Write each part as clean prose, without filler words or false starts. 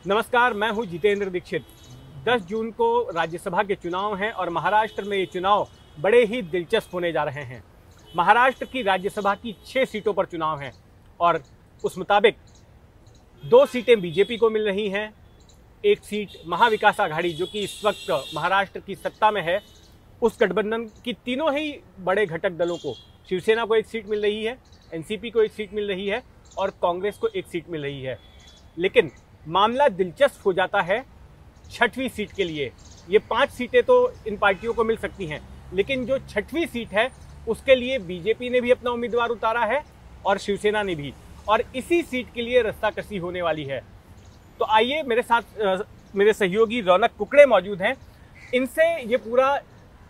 नमस्कार, मैं हूं जितेंद्र दीक्षित। 10 जून को राज्यसभा के चुनाव हैं और महाराष्ट्र में ये चुनाव बड़े ही दिलचस्प होने जा रहे हैं। महाराष्ट्र की राज्यसभा की 6 सीटों पर चुनाव हैं और उस मुताबिक 2 सीटें बीजेपी को मिल रही हैं, 1 सीट महाविकास आघाड़ी जो कि इस वक्त महाराष्ट्र की सत्ता में है, उस गठबंधन की तीनों ही बड़े घटक दलों को, शिवसेना को 1 सीट मिल रही है, एनसीपी को 1 सीट मिल रही है और कांग्रेस को 1 सीट मिल रही है। लेकिन मामला दिलचस्प हो जाता है 6वीं सीट के लिए। ये 5 सीटें तो इन पार्टियों को मिल सकती हैं, लेकिन जो 6वीं सीट है उसके लिए बीजेपी ने भी अपना उम्मीदवार उतारा है और शिवसेना ने भी, और इसी सीट के लिए रस्साकसी होने वाली है। तो आइए, मेरे साथ मेरे सहयोगी रौनक कुकड़े मौजूद हैं, इनसे ये पूरा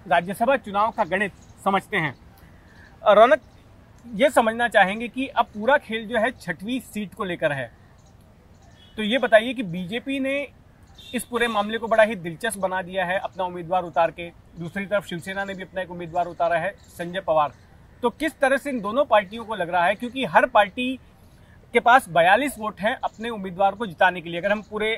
राज्यसभा चुनाव का गणित समझते हैं। रौनक, ये समझना चाहेंगे कि अब पूरा खेल जो है 6वीं सीट को लेकर है, तो ये बताइए कि बीजेपी ने इस पूरे मामले को बड़ा ही दिलचस्प बना दिया है अपना उम्मीदवार उतार के। दूसरी तरफ शिवसेना ने भी अपना एक उम्मीदवार उतारा है, संजय पवार। तो किस तरह से इन दोनों पार्टियों को लग रहा है, क्योंकि हर पार्टी के पास 42 वोट हैं अपने उम्मीदवार को जिताने के लिए। अगर हम पूरे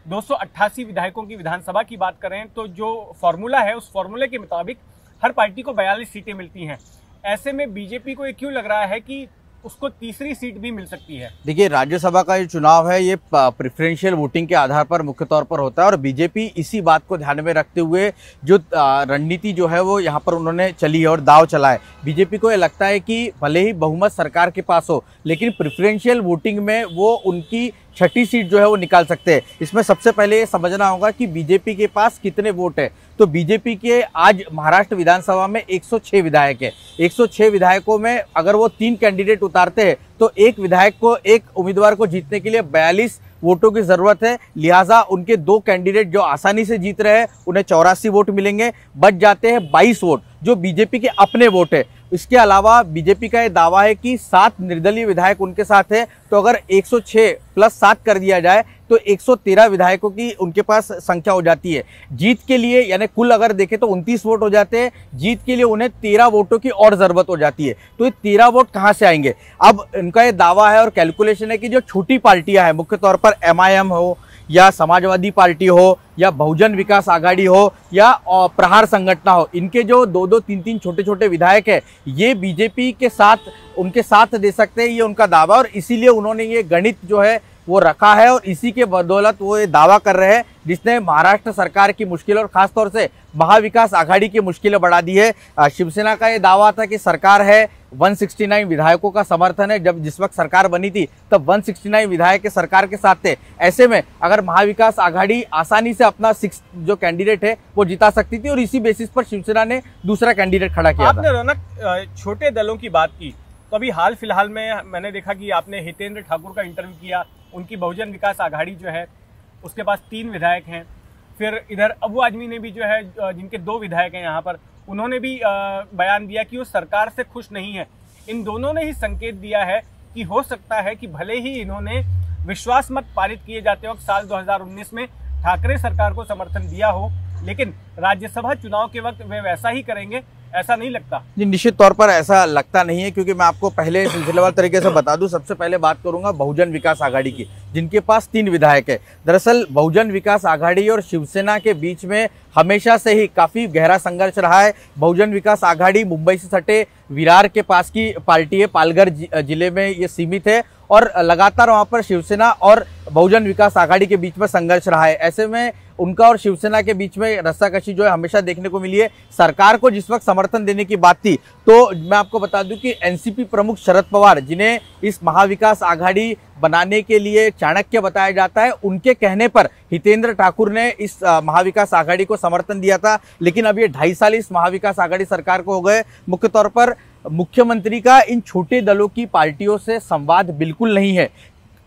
288 विधायकों की विधानसभा की बात करें तो जो फॉर्मूला है उस फॉर्मूले के मुताबिक हर पार्टी को 42 सीटें मिलती हैं। ऐसे में बीजेपी को ये क्यों लग रहा है कि उसको तीसरी सीट भी मिल सकती है? देखिए, राज्यसभा का जो चुनाव है ये प्रेफरेंशियल वोटिंग के आधार पर मुख्य तौर पर होता है और बीजेपी इसी बात को ध्यान में रखते हुए जो रणनीति जो है वो यहाँ पर उन्होंने चली है और दाव चला है। बीजेपी को ये लगता है कि भले ही बहुमत सरकार के पास हो, लेकिन प्रेफरेंशियल वोटिंग में वो उनकी 6ठी सीट जो है वो निकाल सकते हैं। इसमें सबसे पहले ये समझना होगा कि बीजेपी के पास कितने वोट है। तो बीजेपी के आज महाराष्ट्र विधानसभा में 106 विधायक है। 106 विधायकों में अगर वो 3 कैंडिडेट उतारते हैं तो एक विधायक को, एक उम्मीदवार को जीतने के लिए 42 वोटों की जरूरत है। लिहाजा उनके 2 कैंडिडेट जो आसानी से जीत रहे हैं उन्हें 84 वोट मिलेंगे, बच जाते हैं 22 वोट जो बीजेपी के अपने वोट है। इसके अलावा बीजेपी का ये दावा है कि 7 निर्दलीय विधायक उनके साथ है, तो अगर 106 + 7 कर दिया जाए तो 113 विधायकों की उनके पास संख्या हो जाती है। जीत के लिए यानी कुल अगर देखें तो 29 वोट हो जाते हैं, जीत के लिए उन्हें 13 वोटों की और ज़रूरत हो जाती है। तो ये 13 वोट कहाँ से आएंगे? अब इनका ये दावा है और कैलकुलेशन है कि जो छोटी पार्टियां हैं, मुख्य तौर पर MIM हो या समाजवादी पार्टी हो या बहुजन विकास आघाड़ी हो या प्रहार संगठन हो, इनके जो 2-2, 3-3 छोटे-छोटे विधायक है, ये बीजेपी के साथ उनके साथ दे सकते हैं, ये उनका दावा। और इसीलिए उन्होंने ये गणित जो है वो रखा है और इसी के बदौलत वो ये दावा कर रहे हैं, जिसने महाराष्ट्र सरकार की मुश्किल और खासतौर से महाविकास आघाड़ी की मुश्किलें बढ़ा दी है। शिवसेना का ये दावा था कि सरकार है, 169 विधायकों का समर्थन है। जब जिस वक्त सरकार बनी थी तब 169 विधायक के सरकार के साथ थे। ऐसे में अगर महाविकास आघाड़ी आसानी से अपना 6 जो कैंडिडेट है वो जिता सकती थी और इसी बेसिस पर शिवसेना ने दूसरा कैंडिडेट खड़ा किया। आपने रौनक छोटे दलों की बात की, तो अभी हाल फिलहाल में मैंने देखा कि आपने हितेंद्र ठाकुर का इंटरव्यू किया। उनकी बहुजन विकास आघाड़ी जो है उसके पास 3 विधायक हैं। फिर इधर अबू आजमी ने भी जो है, जिनके 2 विधायक हैं यहाँ पर, उन्होंने भी बयान दिया कि वो सरकार से खुश नहीं है। इन दोनों ने ही संकेत दिया है कि हो सकता है कि भले ही इन्होंने विश्वास मत पारित किए जाते वक्त साल 2019 में ठाकरे सरकार को समर्थन दिया हो, लेकिन राज्यसभा चुनाव के वक्त वे वैसा ही करेंगे, ऐसा नहीं लगता? जी, निश्चित तौर पर ऐसा लगता नहीं है, क्योंकि मैं आपको पहले सिलसिलेवार तरीके से बता दूं। सबसे पहले बात करूंगा बहुजन विकास आघाड़ी की, जिनके पास 3 विधायक है। दरअसल बहुजन विकास आघाड़ी और शिवसेना के बीच में हमेशा से ही काफी गहरा संघर्ष रहा है। बहुजन विकास आघाड़ी मुंबई से सटे विरार के पास की पार्टी है, पालघर जिले में ये सीमित है और लगातार वहां पर शिवसेना और बहुजन विकास आघाड़ी के बीच में संघर्ष रहा है। ऐसे में उनका और शिवसेना के बीच में रस्साकशी जो है हमेशा देखने को मिली है। सरकार को जिस वक्त समर्थन देने की बात थी, तो मैं आपको बता दूं कि एनसीपी प्रमुख शरद पवार, जिन्हें इस महाविकास आघाड़ी बनाने के लिए चाणक्य बताया जाता है, उनके कहने पर हितेंद्र ठाकुर ने इस महाविकास आघाड़ी को समर्थन दिया था। लेकिन अब ये 2.5 साल इस महाविकास आघाड़ी सरकार को हो गए। मुख्य तौर पर मुख्यमंत्री का इन छोटे दलों की पार्टियों से संवाद बिल्कुल नहीं है।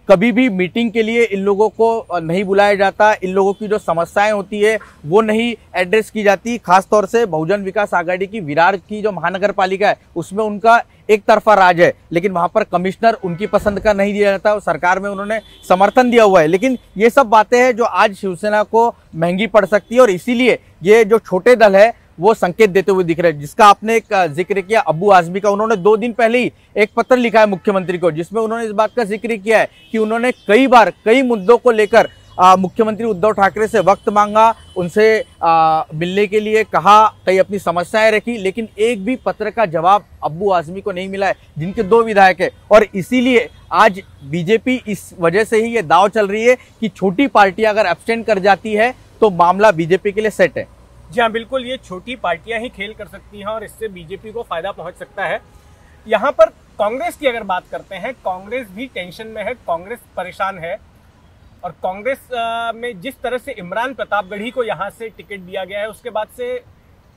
कभी भी मीटिंग के लिए इन लोगों को नहीं बुलाया जाता, इन लोगों की जो समस्याएं होती है वो नहीं एड्रेस की जाती। खासतौर से बहुजन विकास आघाड़ी की विरार की जो महानगर पालिका है उसमें उनका एक तरफा राज है, लेकिन वहां पर कमिश्नर उनकी पसंद का नहीं दिया जाता और सरकार में उन्होंने समर्थन दिया हुआ है। लेकिन ये सब बातें हैं जो आज शिवसेना को महंगी पड़ सकती है और इसीलिए ये जो छोटे दल है वो संकेत देते हुए दिख रहे हैं। जिसका आपने एक जिक्र किया अबू आजमी का, उन्होंने 2 दिन पहले ही एक पत्र लिखा है मुख्यमंत्री को, जिसमें उन्होंने इस बात का जिक्र किया है कि उन्होंने कई बार कई मुद्दों को लेकर मुख्यमंत्री उद्धव ठाकरे से वक्त मांगा, उनसे मिलने के लिए कहा, कई अपनी समस्याएं रखी, लेकिन एक भी पत्र का जवाब अब्बू आजमी को नहीं मिला है, जिनके 2 विधायक है। और इसीलिए आज बीजेपी इस वजह से ही ये दाव चल रही है कि छोटी पार्टियां अगर एब्सटेंड कर जाती है तो मामला बीजेपी के लिए सेट है। जी हाँ, बिल्कुल, ये छोटी पार्टियां ही खेल कर सकती हैं और इससे बीजेपी को फायदा पहुंच सकता है। यहाँ पर कांग्रेस की अगर बात करते हैं, कांग्रेस भी टेंशन में है, कांग्रेस परेशान है। और कांग्रेस में जिस तरह से इमरान प्रतापगढ़ी को यहाँ से टिकट दिया गया है, उसके बाद से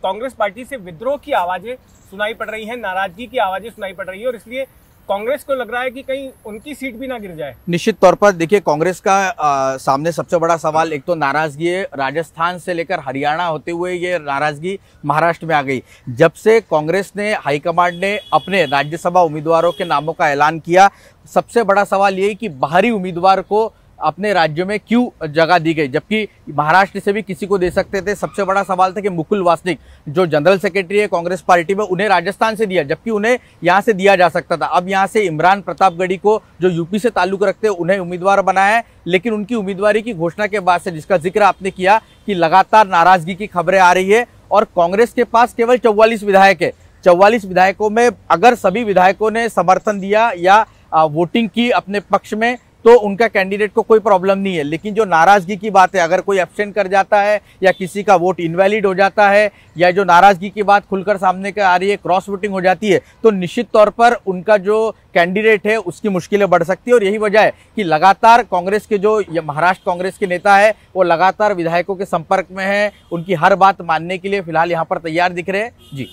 कांग्रेस पार्टी से विद्रोह की आवाज़ें सुनाई पड़ रही हैं, नाराजगी की आवाज़ें सुनाई पड़ रही है, और इसलिए कांग्रेस को लग रहा है कि कहीं उनकी सीट भी ना गिर जाए। निश्चित तौर पर देखिए, कांग्रेस का सामने सबसे बड़ा सवाल एक तो नाराजगी है। राजस्थान से लेकर हरियाणा होते हुए ये नाराजगी महाराष्ट्र में आ गई। जब से कांग्रेस ने हाईकमांड ने अपने राज्यसभा उम्मीदवारों के नामों का ऐलान किया, सबसे बड़ा सवाल ये कि बाहरी उम्मीदवार को अपने राज्यों में क्यों जगह दी गई, जबकि महाराष्ट्र से भी किसी को दे सकते थे। सबसे बड़ा सवाल था कि मुकुल वासनिक जो जनरल सेक्रेटरी है कांग्रेस पार्टी में, उन्हें राजस्थान से दिया, जबकि उन्हें यहां से दिया जा सकता था। अब यहां से इमरान प्रतापगढ़ी को, जो यूपी से ताल्लुक रखते हैं, उन्हें उम्मीदवार बनाया है। लेकिन उनकी उम्मीदवारी की घोषणा के बाद से, जिसका जिक्र आपने किया कि लगातार नाराजगी की खबरें आ रही है, और कांग्रेस के पास केवल 44 विधायक है। 44 विधायकों में अगर सभी विधायकों ने समर्थन दिया या वोटिंग की अपने पक्ष में, तो उनका कैंडिडेट को कोई प्रॉब्लम नहीं है। लेकिन जो नाराजगी की बात है, अगर कोई एब्सेंट कर जाता है या किसी का वोट इनवैलिड हो जाता है, या जो नाराजगी की बात खुलकर सामने के आ रही है, क्रॉस वोटिंग हो जाती है, तो निश्चित तौर पर उनका जो कैंडिडेट है उसकी मुश्किलें बढ़ सकती है। और यही वजह है कि लगातार कांग्रेस के जो महाराष्ट्र कांग्रेस के नेता है, वो लगातार विधायकों के संपर्क में है, उनकी हर बात मानने के लिए फिलहाल यहाँ पर तैयार दिख रहे हैं। जी,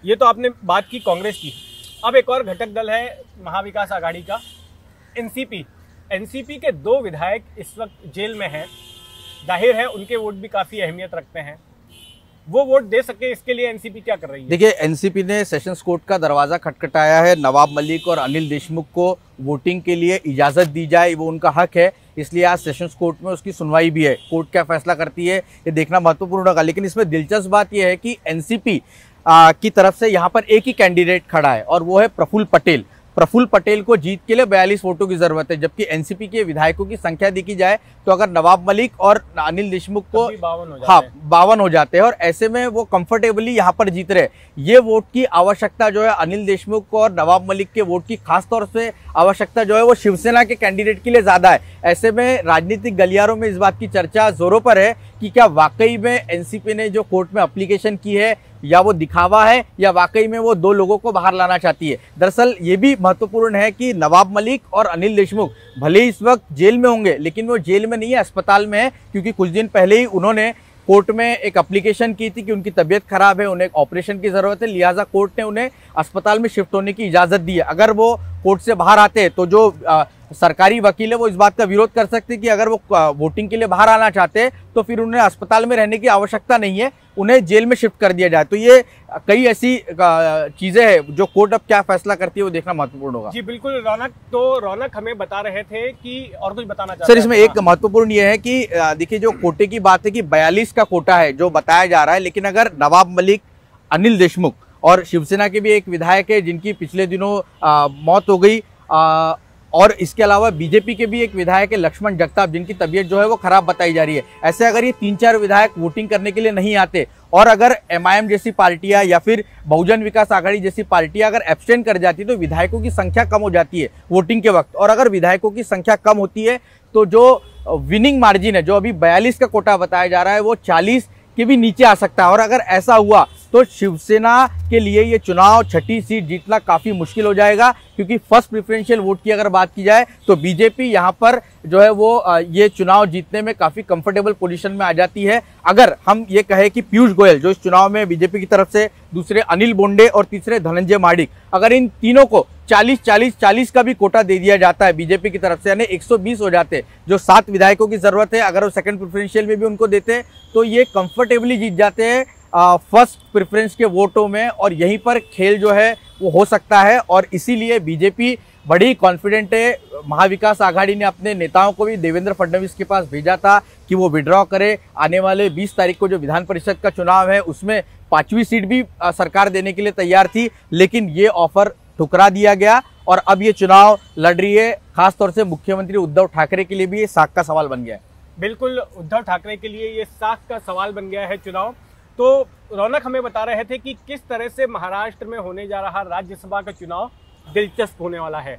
ये तो आपने बात की कांग्रेस की। अब एक और घटक दल है महाविकास आघाड़ी का, एनसीपी के 2 विधायक इस वक्त जेल में हैं। जाहिर है उनके वोट भी काफ़ी अहमियत रखते हैं, वो वोट दे सके इसके लिए एनसीपी क्या कर रही है? देखिए, एनसीपी ने सेशंस कोर्ट का दरवाजा खटखटाया है। नवाब मलिक और अनिल देशमुख को वोटिंग के लिए इजाज़त दी जाए, वो उनका हक है। इसलिए आज सेशंस कोर्ट में उसकी सुनवाई भी है। कोर्ट क्या फैसला करती है ये देखना महत्वपूर्ण होगा। लेकिन इसमें दिलचस्प बात यह है कि एनसीपी की तरफ से यहाँ पर एक ही कैंडिडेट खड़ा है, और वो है प्रफुल्ल पटेल। प्रफुल्ल पटेल को जीत के लिए 42 वोटों की जरूरत है, जबकि एनसीपी के विधायकों की संख्या देखी जाए तो अगर नवाब मलिक और अनिल देशमुख को 52 हो जाते हैं, और ऐसे में वो कंफर्टेबली यहाँ पर जीत रहे। ये वोट की आवश्यकता जो है अनिल देशमुख को और नवाब मलिक के वोट की खासतौर से आवश्यकता जो है वो शिवसेना के कैंडिडेट के लिए ज्यादा है। ऐसे में राजनीतिक गलियारों में इस बात की चर्चा जोरों पर है कि क्या वाकई में एनसीपी ने जो कोर्ट में एप्लीकेशन की है, या वो दिखावा है, या वाकई में वो 2 लोगों को बाहर लाना चाहती है। दरअसल ये भी महत्वपूर्ण है कि नवाब मलिक और अनिल देशमुख भले ही इस वक्त जेल में होंगे, लेकिन वो जेल में नहीं है, अस्पताल में है, क्योंकि कुछ दिन पहले ही उन्होंने कोर्ट में एक एप्लीकेशन की थी कि उनकी तबीयत खराब है, उन्हें ऑपरेशन की जरूरत है, लिहाजा कोर्ट ने उन्हें अस्पताल में शिफ्ट होने की इजाजत दी है। अगर वो कोर्ट से बाहर आते तो जो सरकारी वकील है वो इस बात का विरोध कर सकते कि अगर वो वोटिंग के लिए बाहर आना चाहते हैं तो फिर उन्हें अस्पताल में रहने की आवश्यकता नहीं है, उन्हें जेल में शिफ्ट कर दिया जाए। तो ये कई ऐसी चीजें हैं जो कोर्ट अब क्या फैसला करती है वो देखना महत्वपूर्ण होगा। जी बिल्कुल, रौनक हमें बता रहे थे कि और कुछ बताना चाहते सर, इसमें एक महत्वपूर्ण ये है कि देखिए, जो कोटे की बात है कि 42 का कोटा है जो बताया जा रहा है, लेकिन अगर नवाब मलिक, अनिल देशमुख और शिवसेना के भी एक विधायक है जिनकी पिछले दिनों मौत हो गई, और इसके अलावा बीजेपी के भी एक विधायक है लक्ष्मण जगताप, जिनकी तबीयत जो है वो खराब बताई जा रही है। ऐसे अगर ये 3-4 विधायक वोटिंग करने के लिए नहीं आते, और अगर एमआईएम जैसी पार्टियां या फिर बहुजन विकास आघाड़ी जैसी पार्टियां अगर एब्सटेंड कर जाती तो विधायकों की संख्या कम हो जाती है वोटिंग के वक्त, और अगर विधायकों की संख्या कम होती है तो जो विनिंग मार्जिन है, जो अभी 42 का कोटा बताया जा रहा है, वो 40 के भी नीचे आ सकता है। और अगर ऐसा हुआ तो शिवसेना के लिए ये चुनाव 6ठी सीट जीतना काफी मुश्किल हो जाएगा, क्योंकि फर्स्ट प्रेफरेंशियल वोट की अगर बात की जाए तो बीजेपी यहाँ पर जो है वो ये चुनाव जीतने में काफी कंफर्टेबल पोजीशन में आ जाती है। अगर हम ये कहें कि पीयूष गोयल जो इस चुनाव में बीजेपी की तरफ से, दूसरे अनिल बोंडे और तीसरे धनंजय माडिक, अगर इन तीनों को 40-40-40 का भी कोटा दे दिया जाता है बीजेपी की तरफ से, यानी 120 हो जाते, जो 7 विधायकों की जरूरत है, अगर वो सेकंड प्रेफरेंशियल में भी उनको देते तो ये कंफर्टेबली जीत जाते हैं फर्स्ट प्रेफरेंस के वोटों में, और यहीं पर खेल जो है वो हो सकता है। और इसीलिए बीजेपी बड़ी कॉन्फिडेंट है। महाविकास आघाड़ी ने अपने नेताओं को भी देवेंद्र फडणवीस के पास भेजा था कि वो विड्रॉ करे। आने वाले 20 तारीख को जो विधान परिषद का चुनाव है उसमें 5वीं सीट भी सरकार देने के लिए तैयार थी, लेकिन ये ऑफर ठुकरा दिया गया, और अब ये चुनाव लड़ रही है। खासतौर से मुख्यमंत्री उद्धव ठाकरे के लिए भी ये साख का सवाल बन गया है। बिल्कुल उद्धव ठाकरे के लिए ये साख का सवाल बन गया है चुनाव। तो रौनक हमें बता रहे थे कि किस तरह से महाराष्ट्र में होने जा रहा राज्यसभा का चुनाव दिलचस्प होने वाला है।